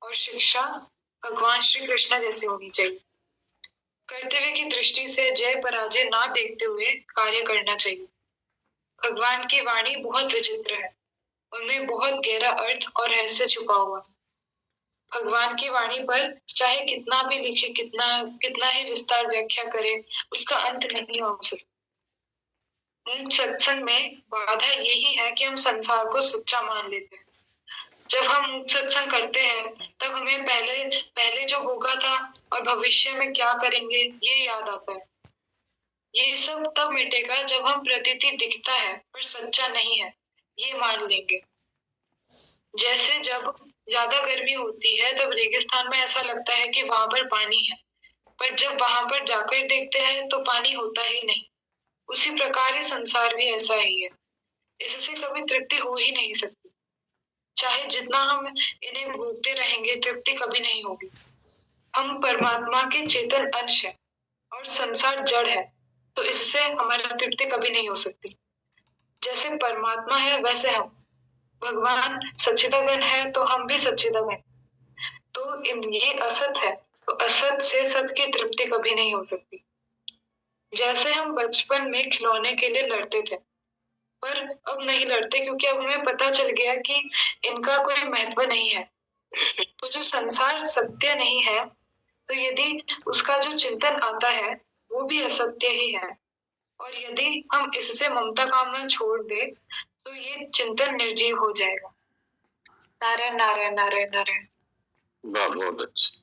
और शिक्षा भगवान श्री कृष्ण जैसी होनी चाहिए। कर्तव्य की दृष्टि से जय पराजय ना देखते हुए कार्य करना चाहिए। भगवान की वाणी बहुत विचित्र है, उनमें बहुत गहरा अर्थ और रहस्य छुपा हुआ। भगवान की वाणी पर चाहे कितना भी लिखे, कितना कितना ही विस्तार व्याख्या करे, उसका अंत नहीं हो सकता। सत्संग में बाधा यही है कि हम संसार को सच्चा मान लेते हैं। जब हम सत्संग करते हैं तब हमें पहले पहले जो भोगा था और भविष्य में क्या करेंगे ये याद आता है। ये सब तब मिटेगा जब हम प्रतीति दिखता है पर सच्चा नहीं है ये मान लेंगे। जैसे जब ज्यादा गर्मी होती है तब रेगिस्तान में ऐसा लगता है कि वहां पर पानी है, पर जब वहां पर जाकर देखते हैं तो पानी होता ही नहीं। उसी प्रकार ये संसार भी ऐसा ही है, इससे कभी तृप्ति हो ही नहीं सकती। चाहे जितना हम इन्हें भोगते रहेंगे तृप्ति कभी नहीं होगी। हम परमात्मा के चेतन अंश है और संसार जड़ है, तो इससे हमारी तृप्ति कभी नहीं हो सकती। जैसे परमात्मा है वैसे हम, भगवान सच्चिदानंद है तो हम भी सच्चिदानंद। तो ये असत है, तो असत से सत की तृप्ति कभी नहीं हो सकती। जैसे हम बचपन में खिलौने के लिए लड़ते थे, पर अब नहीं लड़ते क्योंकि अब हमें पता चल गया कि इनका कोई महत्व नहीं है। तो जो संसार सत्य नहीं है, तो यदि उसका जो चिंतन आता है वो भी असत्य ही है, और यदि हम इससे ममता कामना छोड़ दे तो ये चिंतन निर्जीव हो जाएगा। नारायण नारायण नारायण नारायण। बहुत अच्छा।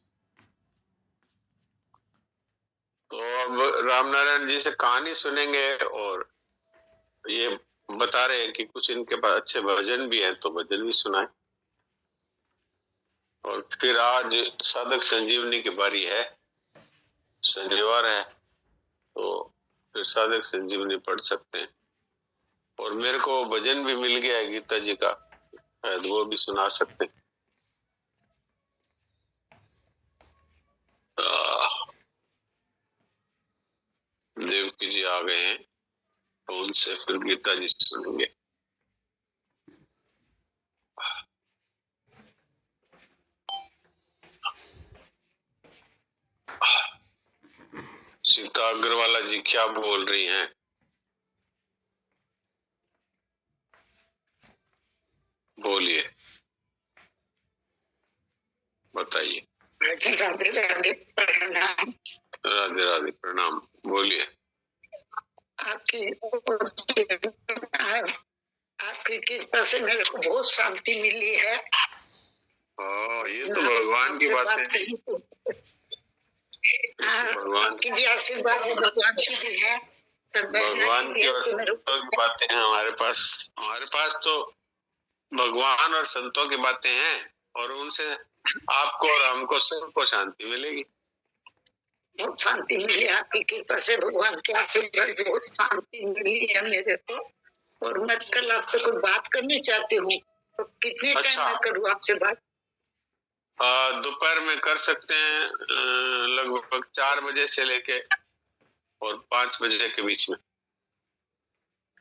तो अब रामनारायण जी से कहानी सुनेंगे और ये बता रहे हैं कि कुछ इनके पास अच्छे भजन भी हैं, तो भजन भी सुनाए। और फिर आज साधक संजीवनी की बारी है, शनिवार है, तो फिर साधक संजीवनी पढ़ सकते हैं। और मेरे को भजन भी मिल गया है गीता जी का, शायद वो भी सुना सकते हैं। देवकी जी आ गए हैं तो उनसे फिर गीता जी सुनेंगे। सीता अग्रवाला जी क्या बोल रही हैं? बोलिए, बताइए। राधे राधे प्रणाम। राधे राधे प्रणाम, बोलिए। आपकी कृपा से मेरे को बहुत शांति मिली है। ये तो भगवान की बात है। भगवान की भी आशीर्वाद है, भगवान की भी है, भगवान की और संतों की बातें हैं हमारे पास। हमारे पास तो भगवान और संतों की बातें हैं, और उनसे आपको और हमको सबको शांति मिलेगी। बहुत शांति मिली आपकी कृपा से, भगवान के आशीर्वाद बहुत शांति मिली है मेरे को। और मैं कल आपसे कुछ बात करनी चाहती हूँ, तो कितने टाइम में करूँ आपसे बात? दोपहर में कर सकते हैं, लगभग 4 बजे से लेके और 5 बजे के बीच में।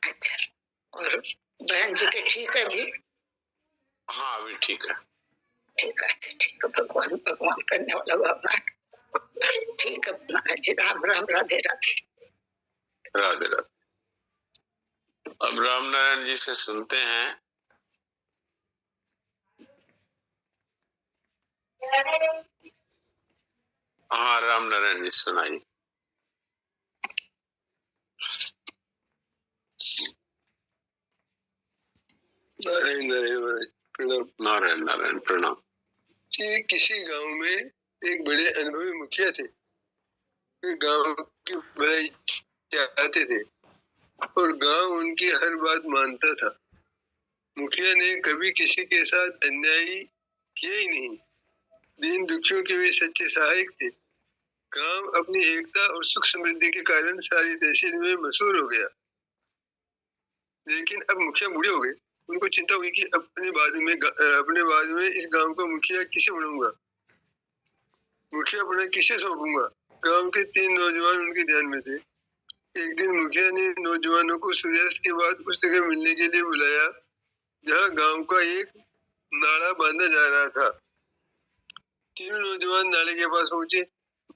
अच्छा, और बहन जी के ठीक है अभी? हाँ अभी ठीक है। ठीक है, ठीक है, भगवान भगवान करने वाला बाबा। ठीक है, राम राम, राधे राधे। राधे राधे। अब रामनारायण जी से सुनते हैं। हाँ रामनारायण जी सुनाइए। नारायण नारायण प्रणाम। नारायण नारायण प्रणाम। किसी गांव में एक बड़े अनुभवी मुखिया थे। वे गांव की भलाई चाहते थे और गांव उनकी हर बात मानता था। मुखिया ने कभी किसी के साथ अन्याय किया ही नहीं। दीन दुखियों के वे सच्चे सहायक थे। गांव अपनी एकता और सुख समृद्धि के कारण सारी तहसील में मशहूर हो गया। लेकिन अब मुखिया बूढ़े हो गए। उनको चिंता हुई कि अपने बाद में इस गांव का मुखिया किसे बनाऊंगा, मुखिया बना किसे सौंपूंगा। गांव के 3 नौजवान उनके ध्यान में थे। एक दिन मुखिया ने नौजवानों को सूर्यास्त के बाद उस जगह मिलने के लिए बुलाया जहां गांव का एक नाला बांधा जा रहा था। तीनों नौजवान नाले के पास पहुंचे।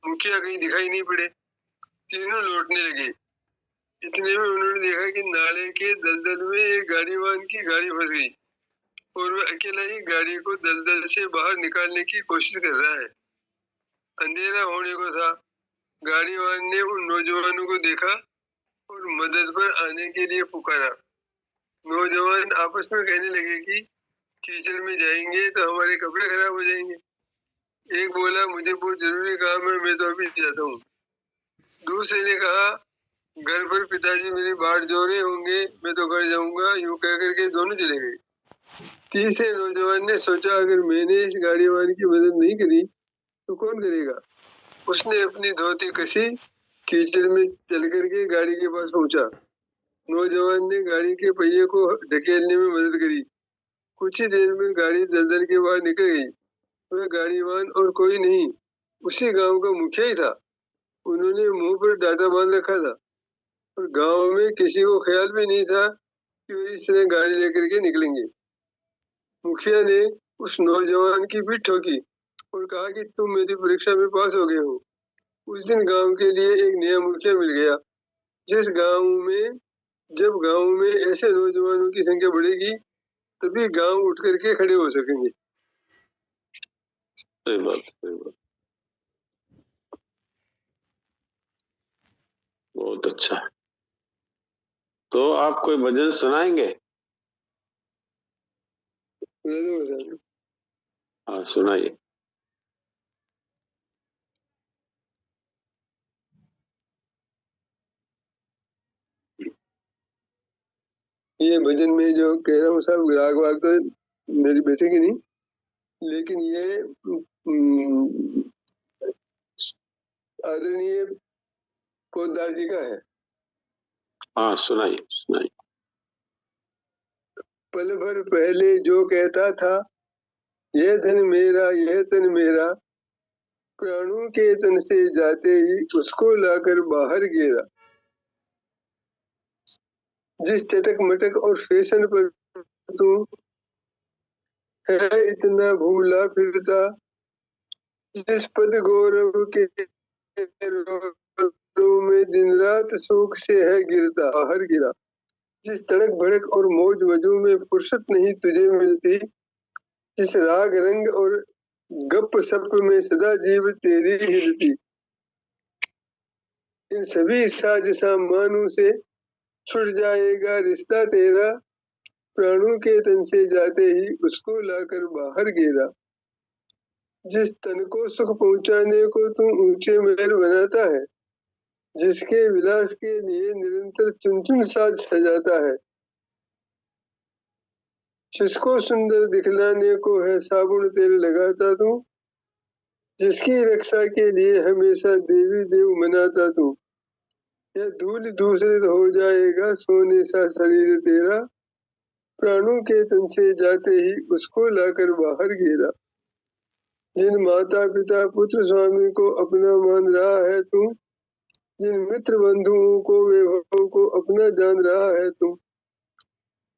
मुखिया कहीं दिखाई नहीं पड़े। तीनों लौटने लगे। इतने में उन्होंने देखा कि नाले के दलदल में एक गाड़ीवान की गाड़ी फंस गई और वह अकेला ही गाड़ी को दलदल से बाहर निकालने की कोशिश कर रहा है। अंधेरा होने को था। गाड़ीवान ने उन नौजवानों को देखा और मदद पर आने के लिए पुकारा। नौजवान आपस में कहने लगे कि कीचड़ में जाएंगे तो हमारे कपड़े खराब हो जाएंगे। एक बोला, मुझे बहुत जरूरी काम है, मैं तो अभी जाता हूँ। दूसरे ने कहा, घर पर पिताजी मेरी बाट जो रहे होंगे, मैं तो घर जाऊंगा। यूं कह करके दोनों चले गए। तीसरे नौजवान ने सोचा, अगर मैंने इस गाड़ीवान की मदद नहीं करी तो कौन करेगा। उसने अपनी धोती कसी, कीचड़ में चल करके गाड़ी के पास पहुंचा। नौजवान ने गाड़ी के पहिए को ढकेलने में मदद करी। कुछ ही देर में गाड़ी दलदल के बाहर निकल गई। वह गाड़ीवान और कोई नहीं, उसी गांव का मुखिया ही था। उन्होंने मुंह पर डांटा बांध रखा था और गांव में किसी को ख्याल भी नहीं था कि वे इस तरह गाड़ी लेकर के निकलेंगे। मुखिया ने उस नौजवान की पीठ ठोकी और कहा कि तुम मेरी परीक्षा में पास हो गए हो। उस दिन गांव के लिए एक नया मुखिया मिल गया। जब गांव में ऐसे नौजवानों की संख्या बढ़ेगी तभी गांव उठ करके खड़े हो सकेंगे। सही बात, सही बात। बहुत अच्छा। तो आप कोई भजन सुनाएंगे? हाँ, सुनाइए। ये भजन में जो कह रहा हूँ साहब, राग वाग तो मेरी बेटे की नहीं, लेकिन ये आदरणीय पोद्दार जी का है। हाँ, सुनाइए सुनाइए। पल भर पहले जो कहता था, यह धन मेरा यह तन मेरा, प्राणों के तन से जाते ही उसको लाकर बाहर गिरा। जिस चटक मटक और फैशन पर तू है इतना भूला फिरता, जिस पद गौरव के में दिन रात सुख से है गिरता, बाहर गिरा। जिस तड़क भड़क और मौज वजू में फुर्सत नहीं तुझे मिलती, जिस राग रंग और गप सप में सदा जीव तेरी हिलती, इन सभी साज सामानों से छुट जाएगा रिश्ता तेरा, प्राणों के तन से जाते ही उसको लाकर बाहर गिरा। जिस तन को सुख पहुंचाने को तू ऊंचे महल बनाता है, जिसके विलास के लिए निरंतर चुन चुन साज सजाता है, जिसको सुंदर दिखलाने को है साबुन तेल लगाता तू, जिसकी रक्षा के लिए हमेशा देवी देव मनाता तू, यह धूल दूसरे हो जाएगा सोने सा शरीर तेरा, प्राणों के तन से जाते ही उसको लाकर बाहर गिरा। जिन माता पिता पुत्र स्वामी को अपना मान रहा है तू, जिन मित्र बंधुओं को वैभव को अपना जान रहा है तू,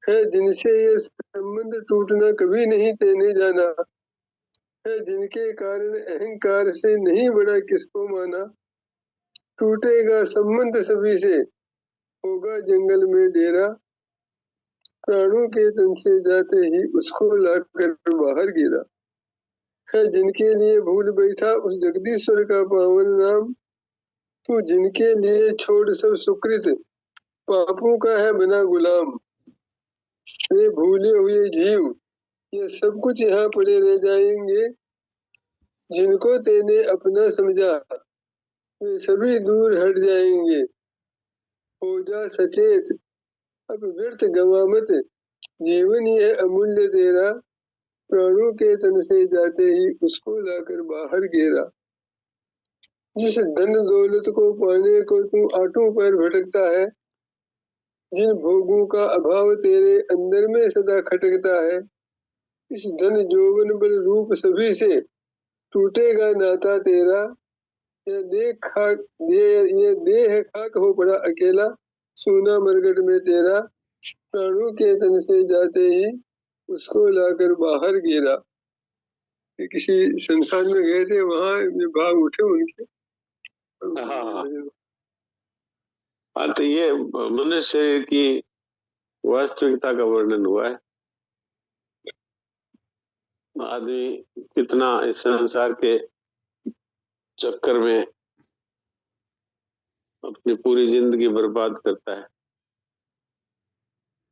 है जिनसे ये संबंध टूटना कभी नहीं तेने जाना, है जिनके कारण अहंकार से नहीं बड़ा किसको माना, टूटेगा संबंध सभी से होगा जंगल में डेरा, प्राणों के तन से जाते ही उसको लाकर बाहर गिरा। है जिनके लिए भूल बैठा उस जगदीश्वर का पावन नाम, तू जिनके लिए छोड़ सब सुकृत पापों का है बना गुलाम। वे भूले हुए जीव ये सब कुछ यहाँ पड़े रह जाएंगे, जिनको तेने अपना समझा वे सभी दूर हट जाएंगे। हो जा सचेत अब व्यर्थ गवा मत, जीवन ये अमूल्य तेरा, प्राणों के तन से जाते ही उसको लाकर बाहर गिरा। जिस धन दौलत को पाने को तू आठों पैर भटकता है, जिन भोगों का अभाव तेरे अंदर में सदा खटकता है, इस धन जौवन बल रूप सभी से टूटेगा नाता तेरा, ये देह खाक हो पड़ा अकेला सूना मरगट में तेरा, प्राणों के तन से जाते ही उसको लाकर बाहर गिरा। कि किसी संस्थान में गए थे, वहाँ भाव उठे उनके। हाँ, तो ये मनुष्य की वास्तविकता का वर्णन हुआ है। आदमी कितना इस संसार के चक्कर में अपनी पूरी जिंदगी बर्बाद करता है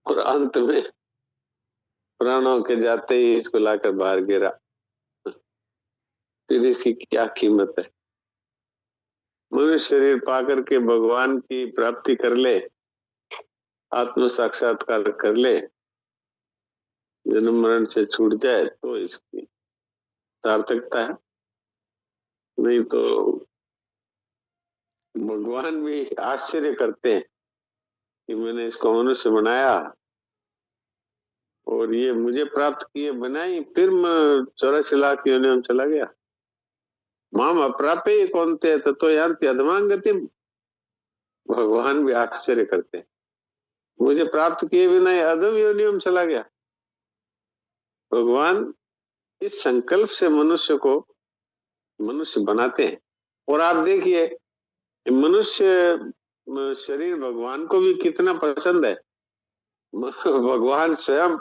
और अंत में प्राणों के जाते ही इसको लाकर बाहर गिरा, फिर इसकी क्या कीमत है। मनुष्य शरीर पाकर के भगवान की प्राप्ति कर ले, आत्म साक्षात्कार कर ले, जन्म मरण से छूट जाए तो इसकी सार्थकता है। नहीं तो भगवान भी आश्चर्य करते हैं कि मैंने इसको मनुष्य बनाया और ये मुझे प्राप्त किए बनाई, फिर मैं 84 लाख योनियों में चला गया। माम अप्राप्य कौन थे तो यार अधमांगति। भगवान भी आश्चर्य करते हैं, मुझे प्राप्त किए बिना अधम योनियों में चला गया। भगवान इस संकल्प से मनुष्य को मनुष्य बनाते हैं। और आप देखिए, मनुष्य शरीर भगवान को भी कितना पसंद है। भगवान स्वयं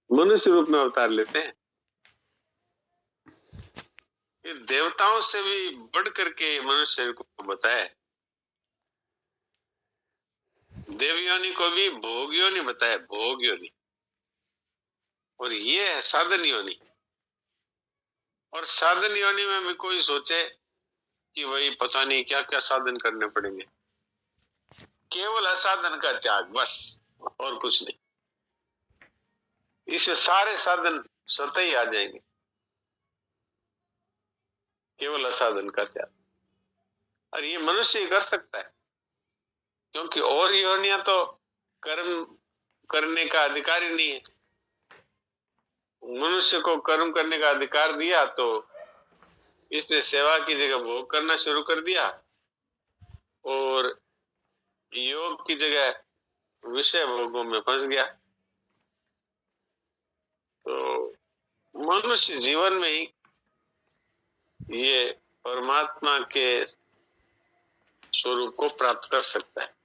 मनुष्य रूप में अवतार लेते हैं। ये देवताओं से भी बढ़ करके मनुष्य को बताया। देव योनि को भी भोग योनि बताया, भोग योनि। और ये है साधन योनि। और साधन योनि में भी कोई सोचे कि वही पता नहीं क्या क्या साधन करने पड़ेंगे। केवल असाधन का त्याग, बस, और कुछ नहीं। इससे सारे साधन स्वतः ही आ जाएंगे। केवल असाधन का त्याग। और ये मनुष्य ही कर सकता है, क्योंकि और योनियां तो कर्म करने का अधिकार ही नहीं है। मनुष्य को कर्म करने का अधिकार दिया तो इसने सेवा की जगह भोग करना शुरू कर दिया और योग की जगह विषय भोगों में फंस गया। तो मनुष्य जीवन में ही ये परमात्मा के स्वरूप को प्राप्त कर सकता है।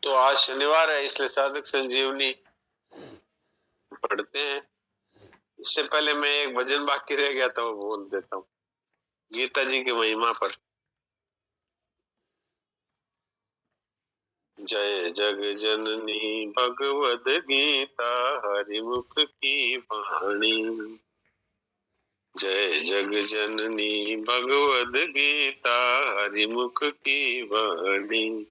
तो आज शनिवार है, इसलिए साधक संजीवनी पढ़ते हैं। इससे पहले मैं एक भजन बाकी रह गया था, वो बोल देता हूँ गीता जी की महिमा पर। जय जग जननी भगवद गीता हरिमुख की वाणी। जय जग जननी भगवद गीता हरिमुख की वाणी।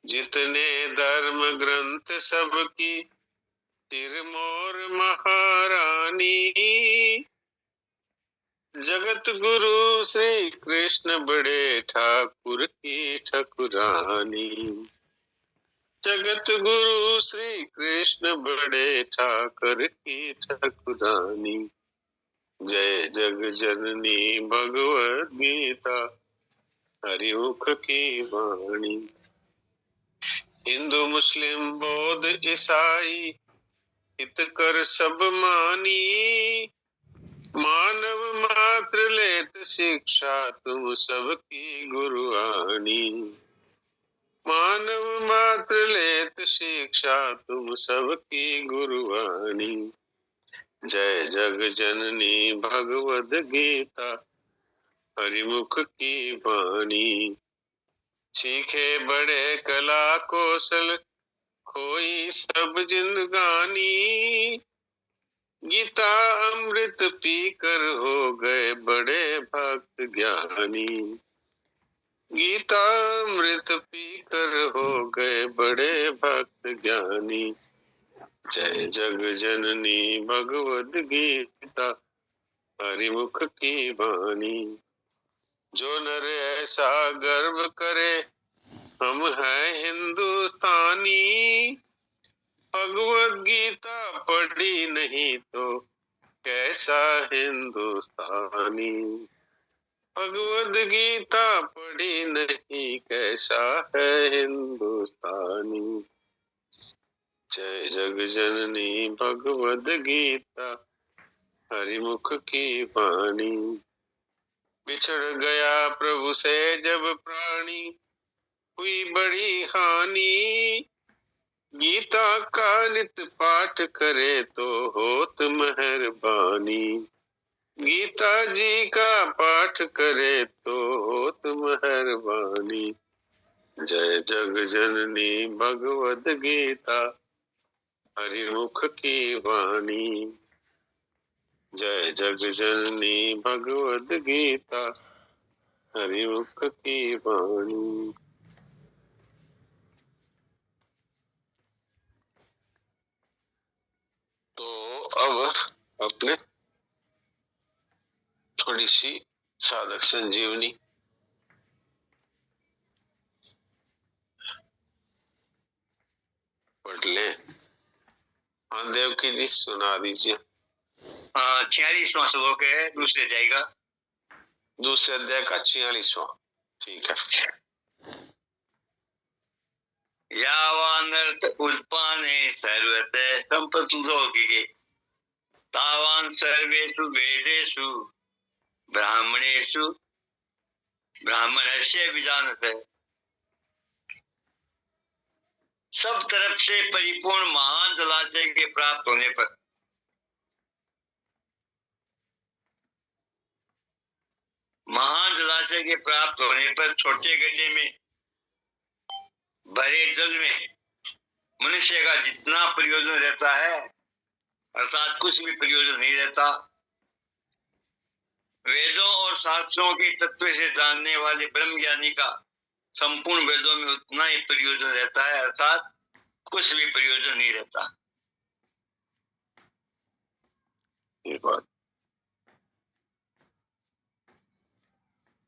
जितने धर्म ग्रंथ सबकी सिरमौर महारानी। जगत गुरु श्री कृष्ण बड़े ठाकुर की ठकुरानी। जगत गुरु श्री कृष्ण बड़े ठाकुर की ठकुरानी। जय जग जननी भगवद गीता हरिमुख की वाणी। हिंदू मुस्लिम बौद्ध ईसाई हित कर सब मानी। मानव मात्र लेत शिक्षा तुम सबकी गुरुआनी। मानव मात्र लेत शिक्षा तुम सबकी गुरुआनी। जय जग जननी भगवद गीता हरिमुख की वाणी। सीखे बड़े कला कौशल खोई सब जिंदगानी। गीता अमृत पीकर हो गए बड़े भक्त ज्ञानी। गीता अमृत पीकर हो गए बड़े भक्त ज्ञानी। जय जग जननी भगवद गीता हरिमुख की वाणी। जो नर ऐसा गर्व करे हम हैं हिंदुस्तानी। भगवद गीता पढ़ी नहीं तो कैसा हिंदुस्तानी। भगवद गीता पढ़ी नहीं कैसा है हिंदुस्तानी। जय जग जननी भगवद गीता, हरिमुख की वाणी। बिछड़ गया प्रभु से जब प्राणी, हुई बड़ी हानि। गीता का नित पाठ करे तो होत मेहरबानी। गीता जी का पाठ करे तो होत मेहरबानी। जय जग जननी भगवद गीता, हरिमुख की वाणी। जय जग जननी भगवद गीता, हरिमुख की वाणी। तो अब अपने थोड़ी सी साधक संजीवनी पढ़ ले। हाँ देवकी जी सुना दीजिए। 46वां श्लोक है, दूसरे अध्याय का। दूसरे अध्याय का 46वां। ठीक है। यावानर्थ उत्पाने सर्वतः संप्रतुलोकिके, तावान सर्वेषु वेदेषु ब्राह्मणेषु ब्राह्मणस्य विजानते। सब तरफ से परिपूर्ण महान जलाशय के प्राप्त होने पर छोटे गड्ढे में भरे जल में मनुष्य का जितना प्रयोजन रहता है, अर्थात कुछ भी प्रयोजन नहीं रहता। वेदों और शास्त्रों के तत्व से जानने वाले ब्रह्म ज्ञानी का संपूर्ण वेदों में उतना ही प्रयोजन रहता है, अर्थात कुछ भी प्रयोजन नहीं रहता। ये बात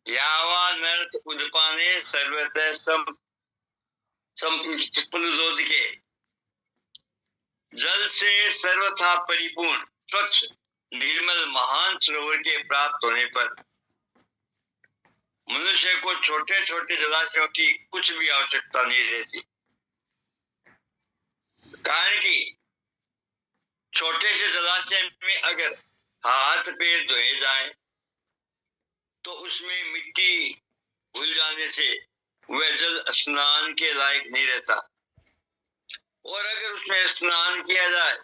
यावानर्थ उद्पाने सर्वतः के, जल से सर्वथा परिपूर्ण स्वच्छ निर्मल महान सरोवर के प्राप्त होने पर मनुष्य को छोटे छोटे जलाशयों की कुछ भी आवश्यकता नहीं रहती। कारण कि छोटे से जलाशय में अगर हाथ पैर धोए जाए तो उसमें मिट्टी घुल जाने से वह जल स्नान के लायक नहीं रहता, और अगर उसमें स्नान किया जाए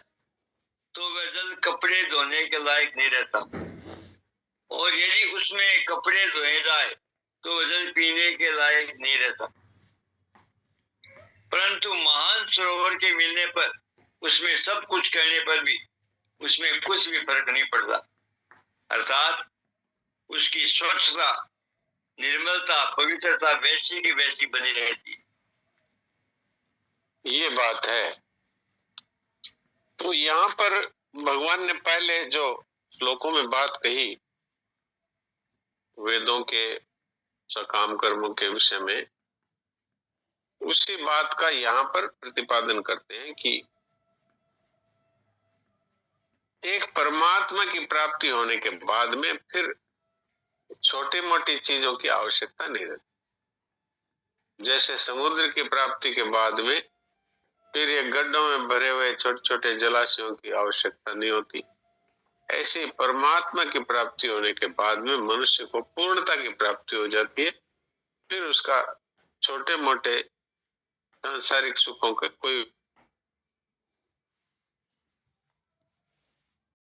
तो वह जल कपड़े धोने के लायक नहीं रहता, और यदि उसमें कपड़े धोए जाए तो वह जल पीने के लायक नहीं रहता। परंतु महान सरोवर के मिलने पर उसमें सब कुछ करने पर भी उसमें कुछ भी फर्क नहीं पड़ता, अर्थात उसकी स्वच्छता, निर्मलता, पवित्रता वैसी की वैसी बनी रहती। ये बात है। तो यहाँ पर भगवान ने पहले जो श्लोकों में बात कही वेदों के सकाम कर्मों के विषय में, उसी बात का यहाँ पर प्रतिपादन करते हैं कि एक परमात्मा की प्राप्ति होने के बाद में फिर छोटी मोटी चीजों की आवश्यकता नहीं रहती। जैसे समुद्र की प्राप्ति के बाद में फिर ये गड्ढों में भरे हुए छोटे छोटे जलाशयों की आवश्यकता नहीं होती, ऐसी परमात्मा की प्राप्ति होने के बाद में मनुष्य को पूर्णता की प्राप्ति हो जाती है। फिर उसका छोटे मोटे सांसारिक सुखों का कोई